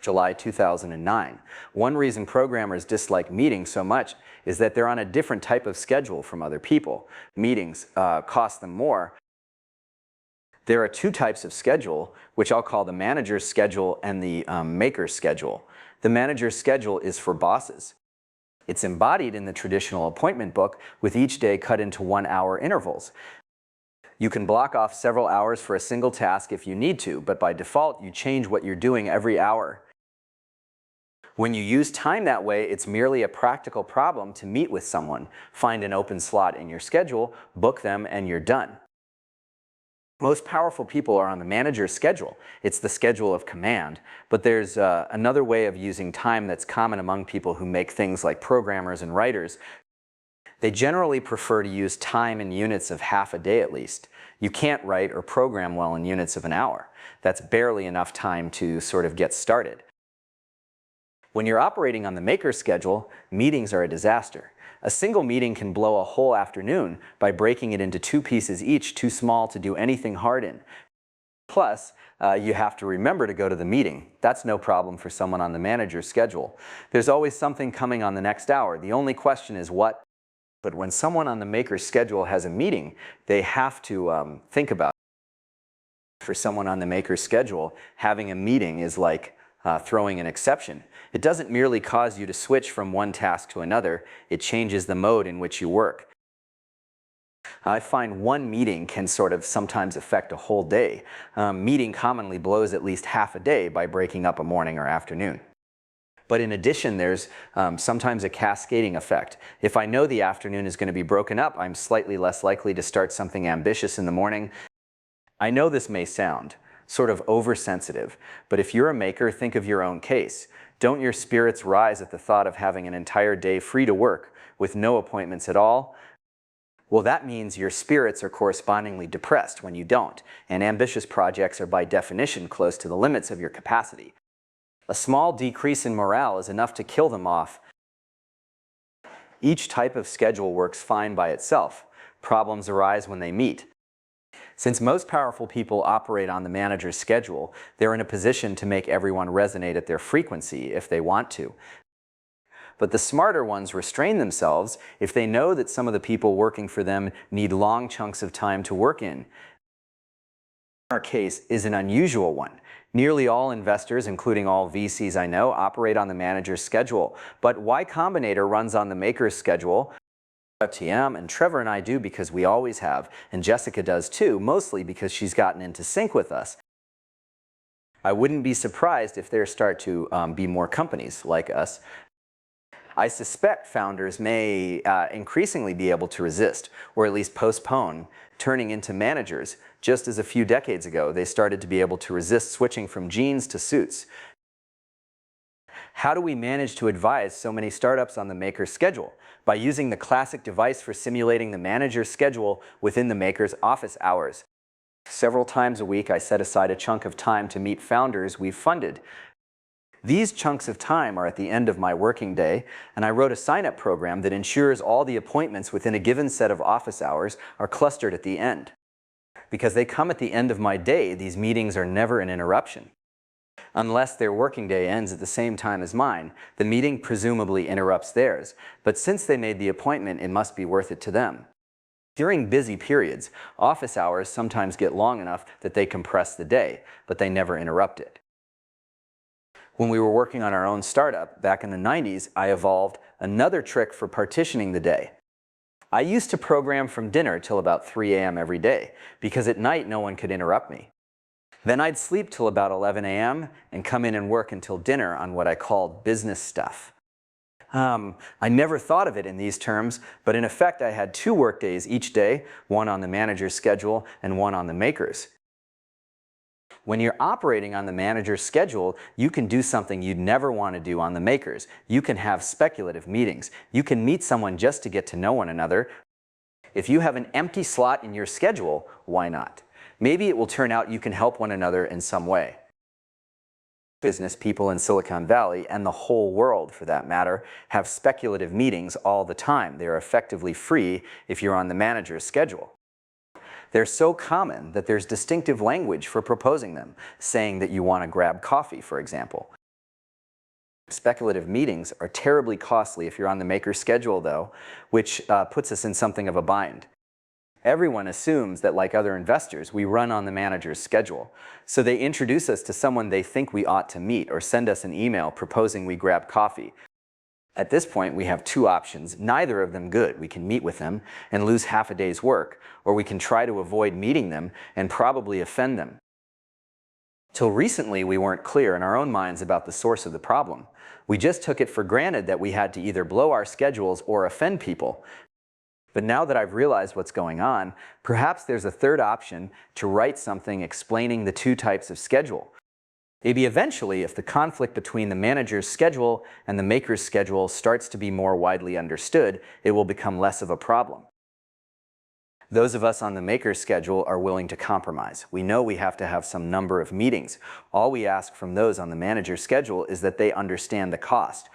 July 2009. One reason programmers dislike meetings so much is that they're on a different type of schedule from other people. Meetings cost them more. There are two types of schedule, which I'll call the manager's schedule and the maker's schedule. The manager's schedule is for bosses. It's embodied in the traditional appointment book, with each day cut into 1-hour intervals. You can block off several hours for a single task if you need to, but by default you change what you're doing every hour. When you use time that way, it's merely a practical problem to meet with someone. Find an open slot in your schedule, book them, and you're done. Most powerful people are on the manager's schedule. It's the schedule of command. But there's another way of using time that's common among people who make things like programmers and writers. They generally prefer to use time in units of half a day at least. You can't write or program well in units of an hour. That's barely enough time to sort of get started. When you're operating on the maker's schedule, meetings are a disaster. A single meeting can blow a whole afternoon by breaking it into 2 pieces each too small to do anything hard in. Plus, you have to remember to go to the meeting. That's no problem for someone on the manager's schedule. There's always something coming on the next hour. The only question is what. But when someone on the maker's schedule has a meeting, they have to think about it. For someone on the maker's schedule, having a meeting is like throwing an exception. It doesn't merely cause you to switch from one task to another, it changes the mode in which you work. I find one meeting can sort of sometimes affect a whole day. Meeting commonly blows at least half a day by breaking up a morning or afternoon. But in addition, there's sometimes a cascading effect. If I know the afternoon is going to be broken up, I'm slightly less likely to start something ambitious in the morning. I know this may sound sort of oversensitive, but if you're a maker, think of your own case. Don't your spirits rise at the thought of having an entire day free to work with no appointments at all? Well, that means your spirits are correspondingly depressed when you don't, and ambitious projects are by definition close to the limits of your capacity. A small decrease in morale is enough to kill them off. Each type of schedule works fine by itself. Problems arise when they meet. Since most powerful people operate on the manager's schedule, they're in a position to make everyone resonate at their frequency if they want to. But the smarter ones restrain themselves if they know that some of the people working for them need long chunks of time to work in. Our case is an unusual one. Nearly all investors, including all VCs I know, operate on the manager's schedule. But Y Combinator runs on the maker's schedule. FTM, and Trevor and I do because we always have, and Jessica does too, mostly because she's gotten into sync with us. I wouldn't be surprised if there start to be more companies like us. I suspect founders may increasingly be able to resist, or at least postpone, turning into managers, just as a few decades ago they started to be able to resist switching from jeans to suits. How do we manage to advise so many startups on the maker's schedule? By using the classic device for simulating the manager's schedule within the maker's office hours. Several times a week I set aside a chunk of time to meet founders we've funded. These chunks of time are at the end of my working day, and I wrote a sign-up program that ensures all the appointments within a given set of office hours are clustered at the end. Because they come at the end of my day, these meetings are never an interruption. Unless their working day ends at the same time as mine, the meeting presumably interrupts theirs, but since they made the appointment, it must be worth it to them. During busy periods, office hours sometimes get long enough that they compress the day, but they never interrupt it. When we were working on our own startup back in the 90s, I evolved another trick for partitioning the day. I used to program from dinner till about 3 a.m. every day, because at night no one could interrupt me. Then I'd sleep till about 11 a.m. and come in and work until dinner on what I called business stuff. I never thought of it in these terms, but in effect I had 2 work days each day, one on the manager's schedule and one on the maker's. When you're operating on the manager's schedule, you can do something you'd never want to do on the maker's. You can have speculative meetings. You can meet someone just to get to know one another. If you have an empty slot in your schedule, why not? Maybe it will turn out you can help one another in some way. Business people in Silicon Valley, and the whole world for that matter, have speculative meetings all the time. They are effectively free if you're on the manager's schedule. They're so common that there's distinctive language for proposing them, saying that you want to grab coffee, for example. Speculative meetings are terribly costly if you're on the maker's schedule, though, which puts us in something of a bind. Everyone assumes that, like other investors, we run on the manager's schedule. So they introduce us to someone they think we ought to meet or send us an email proposing we grab coffee. At this point, we have two options, neither of them good. We can meet with them and lose half a day's work, or we can try to avoid meeting them and probably offend them. Till recently, we weren't clear in our own minds about the source of the problem. We just took it for granted that we had to either blow our schedules or offend people. But now that I've realized what's going on, perhaps there's a third option to write something explaining the two types of schedule. Maybe eventually, if the conflict between the manager's schedule and the maker's schedule starts to be more widely understood, it will become less of a problem. Those of us on the maker's schedule are willing to compromise. We know we have to have some number of meetings. All we ask from those on the manager's schedule is that they understand the cost.